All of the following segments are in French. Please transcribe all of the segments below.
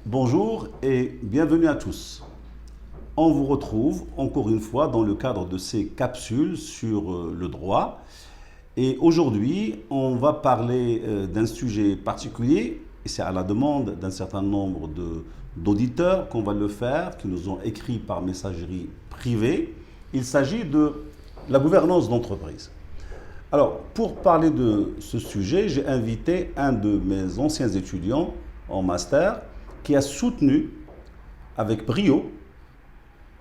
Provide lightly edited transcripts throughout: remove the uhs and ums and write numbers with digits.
Bonjour et bienvenue à tous. On vous retrouve encore une fois dans le cadre de ces capsules sur le droit. Et aujourd'hui, on va parler d'un sujet particulier, et c'est à la demande d'un certain nombre d'auditeurs qu'on va le faire, qui nous ont écrit par messagerie privée. Il s'agit de la gouvernance d'entreprise. Alors, pour parler de ce sujet, j'ai invité un de mes anciens étudiants en master qui a soutenu avec brio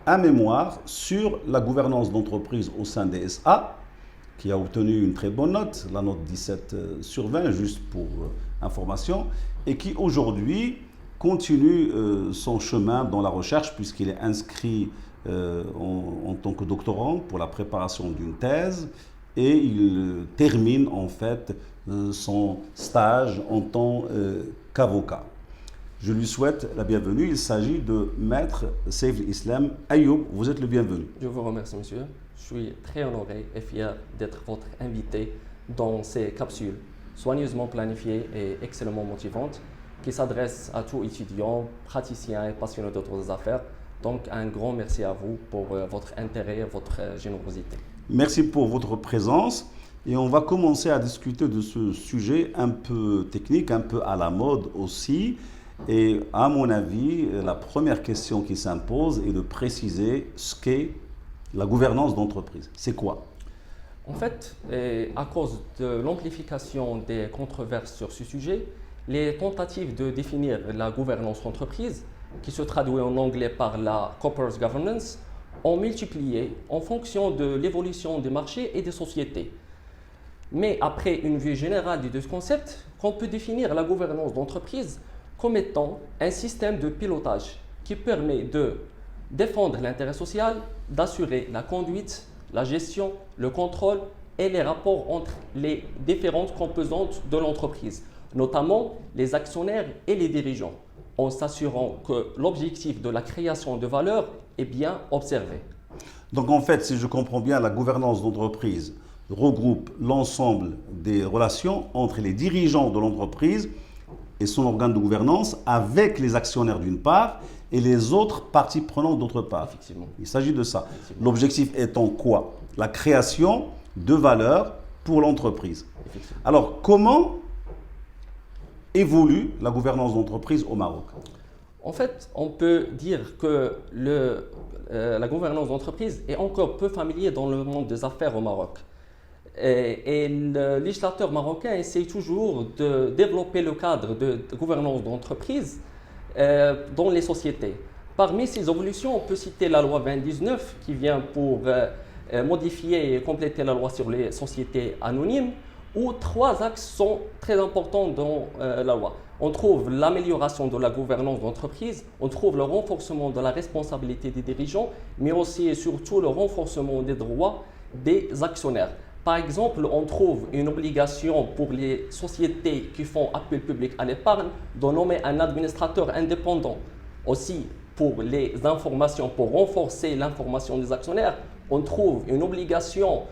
un mémoire sur la gouvernance d'entreprise au sein des SA, qui a obtenu une très bonne note, la note 17 sur 20, juste pour information, et qui aujourd'hui continue son chemin dans la recherche puisqu'il est inscrit en tant que doctorant pour la préparation d'une thèse et il termine en fait son stage en tant qu'avocat. Je lui souhaite la bienvenue. Il s'agit de Maître Saif Islam Ayoub. Vous êtes le bienvenu. Je vous remercie, monsieur. Je suis très honoré et fier d'être votre invité dans ces capsules soigneusement planifiées et excellemment motivantes qui s'adressent à tout étudiant, praticien et passionné d'autres affaires. Donc, un grand merci à vous pour votre intérêt et votre générosité. Merci pour votre présence. Et on va commencer à discuter de ce sujet un peu technique, un peu à la mode aussi. Et à mon avis, la première question qui s'impose est de préciser ce qu'est la gouvernance d'entreprise. C'est quoi? En fait, à cause de l'amplification des controverses sur ce sujet, les tentatives de définir la gouvernance d'entreprise, qui se traduit en anglais par la corporate governance, ont multiplié en fonction de l'évolution des marchés et des sociétés. Mais après une vue générale des deux concepts, on peut définir la gouvernance d'entreprise comme étant un système de pilotage qui permet de défendre l'intérêt social, d'assurer la conduite, la gestion, le contrôle et les rapports entre les différentes composantes de l'entreprise, notamment les actionnaires et les dirigeants, en s'assurant que l'objectif de la création de valeur est bien observé. Donc en fait, si je comprends bien, la gouvernance d'entreprise regroupe l'ensemble des relations entre les dirigeants de l'entreprise et son organe de gouvernance avec les actionnaires d'une part et les autres parties prenantes d'autre part. Effectivement. Il s'agit de ça. L'objectif étant quoi? La création de valeur pour l'entreprise. Alors, comment évolue la gouvernance d'entreprise au Maroc? En fait, on peut dire que la gouvernance d'entreprise est encore peu familière dans le monde des affaires au Maroc. Et le législateur marocain essaie toujours de développer le cadre de gouvernance d'entreprise dans les sociétés. Parmi ces évolutions, on peut citer la loi 2019 qui vient pour modifier et compléter la loi sur les sociétés anonymes, où trois axes sont très importants dans la loi. On trouve l'amélioration de la gouvernance d'entreprise, on trouve le renforcement de la responsabilité des dirigeants, mais aussi et surtout le renforcement des droits des actionnaires. Par exemple, on trouve une obligation pour les sociétés qui font appel public à l'épargne de nommer un administrateur indépendant. Aussi, pour les informations, pour renforcer l'information des actionnaires, on trouve une obligation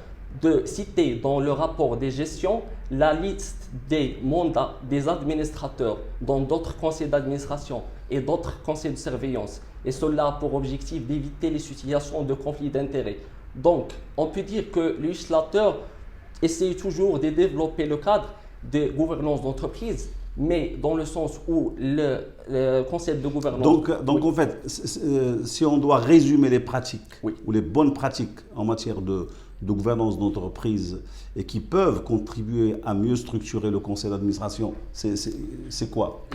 de citer dans le rapport des gestions la liste des mandats des administrateurs dans d'autres conseils d'administration et d'autres conseils de surveillance. Et cela a pour objectif d'éviter les situations de conflit d'intérêts. Donc, on peut dire que le législateur essaie toujours de développer le cadre de gouvernance d'entreprise, mais dans le sens où le concept de gouvernance... Donc en fait, si on doit résumer les pratiques Oui. ou les bonnes pratiques en matière de gouvernance d'entreprise et qui peuvent contribuer à mieux structurer le conseil d'administration, c'est quoi?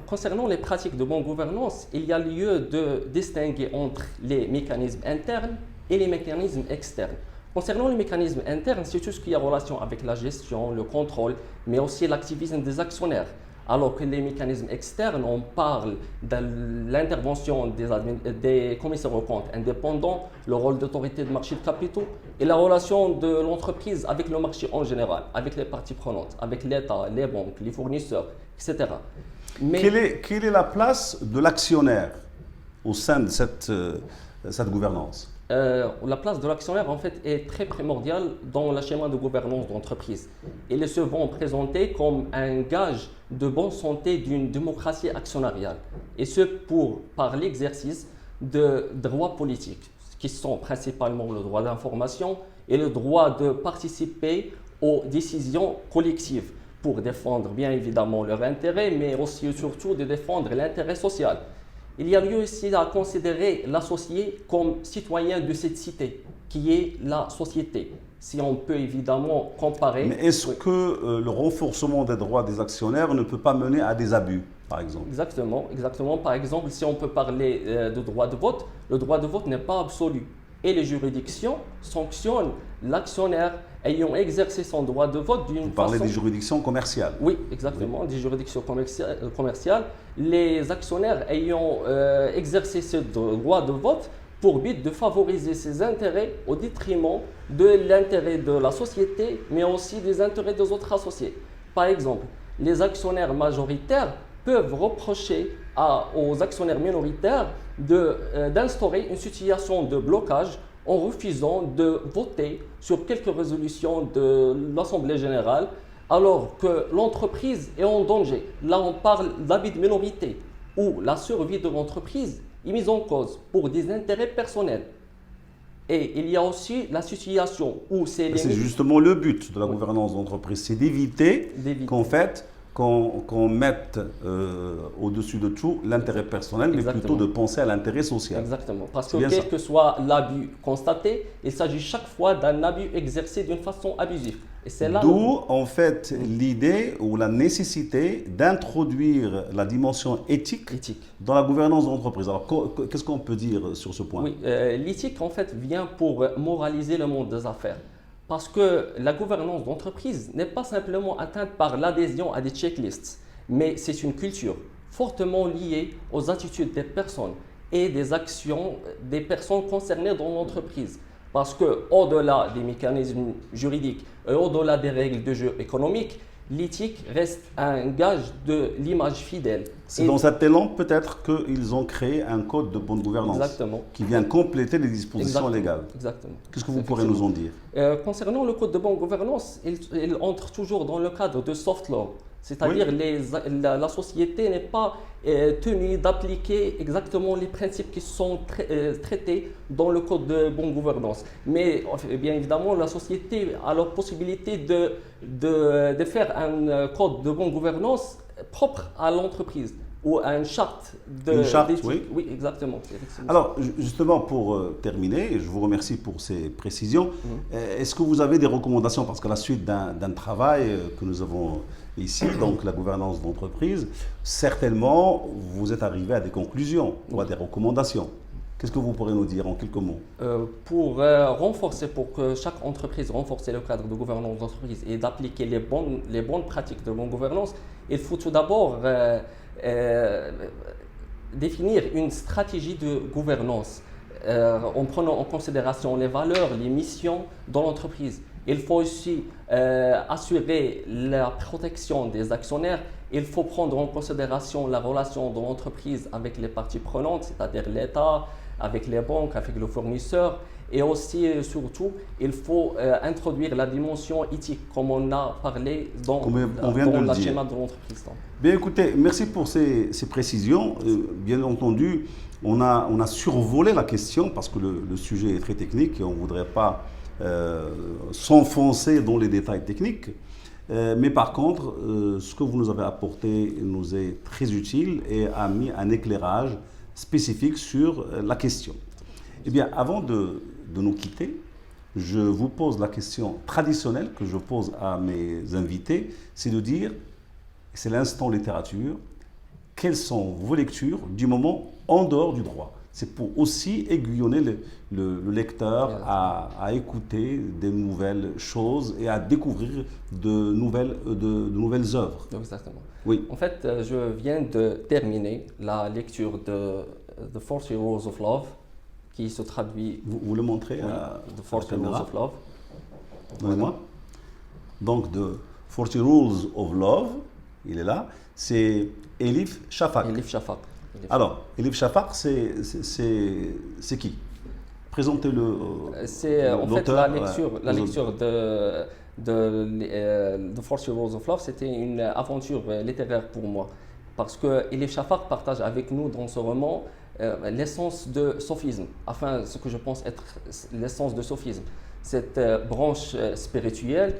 Concernant les pratiques de bonne gouvernance, il y a lieu de distinguer entre les mécanismes internes et les mécanismes externes. Concernant les mécanismes internes, c'est tout ce qui a relation avec la gestion, le contrôle, mais aussi l'activisme des actionnaires. Alors que les mécanismes externes, on parle de l'intervention des commissaires aux comptes indépendants, le rôle d'autorité de marché de capitaux et la relation de l'entreprise avec le marché en général, avec les parties prenantes, avec l'État, les banques, les fournisseurs, etc. Mais quelle est la place de l'actionnaire au sein de cette gouvernance? la place de l'actionnaire en fait est très primordiale dans le schéma de gouvernance d'entreprise. Ils se vont présenter comme un gage de bonne santé d'une démocratie actionnariale, et ce par l'exercice de droits politiques, qui sont principalement le droit d'information et le droit de participer aux décisions collectives pour défendre bien évidemment leurs intérêts, mais aussi et surtout de défendre l'intérêt social. Il y a lieu aussi à considérer l'associé comme citoyen de cette cité, qui est la société. Si on peut évidemment comparer... Mais est-ce que le renforcement des droits des actionnaires ne peut pas mener à des abus, par exemple? Exactement, exactement. Par exemple, si on peut parler de droit de vote, le droit de vote n'est pas absolu. Et les juridictions sanctionnent l'actionnaire ayant exercé son droit de vote d'une façon... Vous parlez des juridictions commerciales? Oui, exactement, oui. Des juridictions commerciales. Les actionnaires ayant exercé ce droit de vote pour but de favoriser ses intérêts au détriment de l'intérêt de la société, mais aussi des intérêts des autres associés. Par exemple, les actionnaires majoritaires peuvent reprocher aux actionnaires minoritaires d'instaurer une situation de blocage en refusant de voter sur quelques résolutions de l'Assemblée générale, alors que l'entreprise est en danger. Là, on parle d'abus de minorité, où la survie de l'entreprise est mise en cause pour des intérêts personnels. Et il y a aussi la situation où c'est... C'est justement le but de la gouvernance d'entreprise, c'est d'éviter qu'on mette au-dessus de tout l'intérêt personnel, mais plutôt de penser à l'intérêt social. Exactement, parce que quel que soit l'abus constaté, il s'agit chaque fois d'un abus exercé d'une façon abusive. D'où en fait l'idée ou la nécessité d'introduire la dimension éthique dans la gouvernance d'entreprise. Alors qu'est-ce qu'on peut dire sur ce point? Oui, l'éthique en fait vient pour moraliser le monde des affaires. Parce que la gouvernance d'entreprise n'est pas simplement atteinte par l'adhésion à des checklists, mais c'est une culture fortement liée aux attitudes des personnes et des actions des personnes concernées dans l'entreprise. Parce qu'au-delà des mécanismes juridiques et au-delà des règles de jeu économiques, l'éthique reste un gage de l'image fidèle. C'est dans cet élan peut-être qu'ils ont créé un code de bonne gouvernance qui vient compléter les dispositions légales. Exactement. Qu'est-ce que vous pourrez nous en dire? Concernant le code de bonne gouvernance, il entre toujours dans le cadre de soft law. C'est-à-dire la société n'est pas tenue d'appliquer exactement les principes qui sont traités dans le code de bonne gouvernance. Mais bien évidemment, la société a la possibilité de faire un code de bonne gouvernance propre à l'entreprise ou une charte d'éthique. Oui, exactement. Alors, justement, pour terminer, je vous remercie pour ces précisions. Est-ce que vous avez des recommandations? Parce qu'à la suite d'un travail que nous avons ici, donc la gouvernance d'entreprise, certainement, vous êtes arrivé à des conclusions ou à des recommandations. Qu'est-ce que vous pourrez nous dire en quelques mots? Pour que chaque entreprise renforce le cadre de gouvernance d'entreprise et d'appliquer les bonnes pratiques de bonne gouvernance, il faut tout d'abord définir une stratégie de gouvernance en prenant en considération les valeurs, les missions dans l'entreprise. Il faut aussi assurer la protection des actionnaires. Il faut prendre en considération la relation de l'entreprise avec les parties prenantes, c'est-à-dire l'État, avec les banques, avec le fournisseur. Et aussi, surtout, il faut introduire la dimension éthique, comme on a parlé dans le schéma de l'entreprise. Bien, écoutez, merci pour ces précisions. Bien entendu, on a survolé la question parce que le sujet est très technique et on ne voudrait pas s'enfoncer dans les détails techniques. Mais par contre, ce que vous nous avez apporté nous est très utile et a mis un éclairage spécifique sur la question. Eh bien, avant de nous quitter, je vous pose la question traditionnelle que je pose à mes invités, c'est de dire, c'est l'instant littérature, quelles sont vos lectures du moment en dehors du droit? C'est pour aussi aiguillonner le lecteur à écouter des nouvelles choses et à découvrir de nouvelles œuvres. Exactement. Oui. En fait, je viens de terminer la lecture de The 40 Rules of Love, qui se traduit... Vous le montrez à The 40 Rules of Love. Donnez-moi. Donc, The 40 Rules of Love, il est là, c'est Elif Shafak. Elif Shafak. Alors, Elif Shafak, c'est qui? Présentez-le. C'est en fait l'auteur, la lecture de 40 Rules of Love, c'était une aventure littéraire pour moi. Parce que Elif Shafak partage avec nous dans ce roman l'essence de sophisme, enfin ce que je pense être l'essence de sophisme, cette branche spirituelle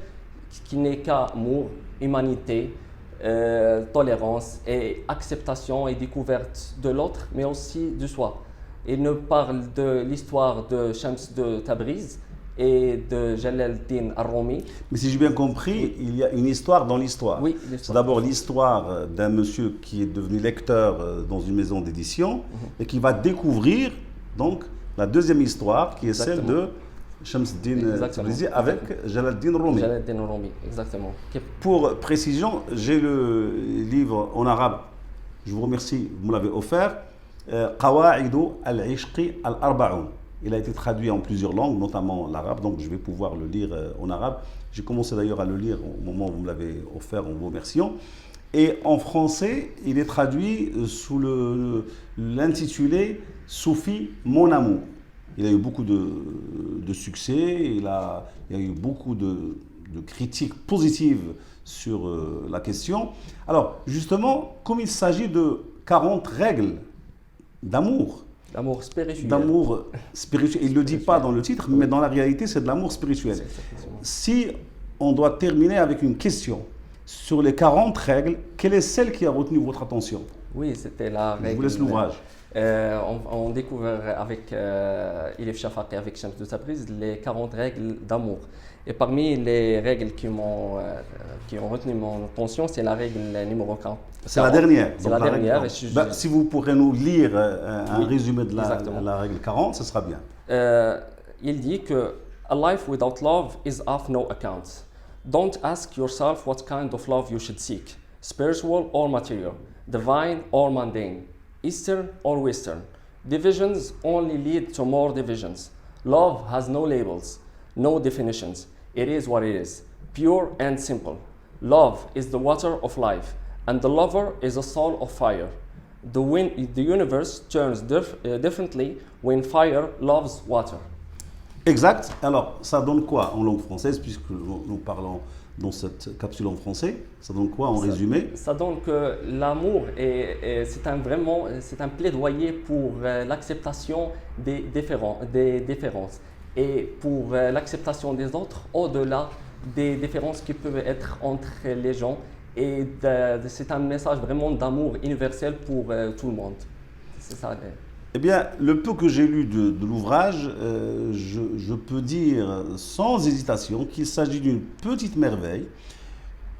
qui n'est qu'amour, humanité, tolérance et acceptation et découverte de l'autre, mais aussi de soi. Il nous parle de l'histoire de Shams de Tabriz et de Jalal al-Din al-Rumi. Mais si j'ai bien compris, il y a une histoire dans l'histoire. Oui, c'est d'abord l'histoire d'un monsieur qui est devenu lecteur dans une maison d'édition et qui va découvrir donc la deuxième histoire qui est celle de Shams al-Din Tabrizi avec Jalal al-Din al-Rumi. Jalal al-Din al-Rumi, exactement. Pour précision, j'ai le livre en arabe. Je vous remercie, vous me l'avez offert. Qawa'idu al-Ishqi al-Arba'un. Il a été traduit en plusieurs langues, notamment l'arabe, donc je vais pouvoir le lire en arabe. J'ai commencé d'ailleurs à le lire au moment où vous me l'avez offert, en vous remerciant. Et en français, il est traduit sous l'intitulé Soufi, mon amour. Il a eu beaucoup de succès, il y a eu beaucoup de critiques positives sur la question. Alors, justement, comme il s'agit de 40 règles d'amour, L'amour spirituel. D'amour spirituel. Il ne le dit pas dans le titre, mais dans la réalité, c'est de l'amour spirituel. Si on doit terminer avec une question sur les 40 règles, quelle est celle qui a retenu votre attention? Oui, c'était la règle. Je vous laisse l'ouvrage. On découvre avec Elif Shafak et avec Shams de Tabriz les 40 règles d'amour. Et parmi les règles qui ont retenu mon attention, c'est la règle numéro 40. C'est la dernière. C'est la dernière. Si vous pourrez nous lire un résumé de la règle 40, ce sera bien. Il dit que a life without love is of no account. Don't ask yourself what kind of love you should seek, spiritual or material, divine or mundane, Eastern or Western. Divisions only lead to more divisions. Love has no labels, no definitions. It is what it is, pure and simple. Love is the water of life, and the lover is a soul of fire. The universe turns differently when fire loves water. Exact. Alors, ça donne quoi en langue française, puisque nous parlons dans cette capsule en français? Ça donne quoi en résumé? Ça donne que l'amour c'est un plaidoyer pour l'acceptation des différences et pour l'acceptation des autres au-delà des différences qui peuvent être entre les gens. Et c'est un message vraiment d'amour universel pour tout le monde. C'est ça. Eh bien, le peu que j'ai lu de l'ouvrage, je peux dire sans hésitation qu'il s'agit d'une petite merveille,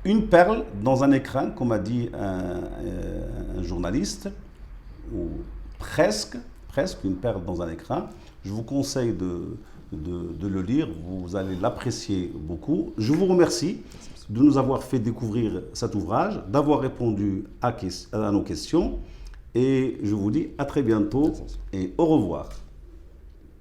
une perle dans un écrin, comme a dit un journaliste, ou presque une perle dans un écrin. Je vous conseille de le lire, vous allez l'apprécier beaucoup. Je vous remercie de nous avoir fait découvrir cet ouvrage, d'avoir répondu à nos questions. Et je vous dis à très bientôt et au revoir.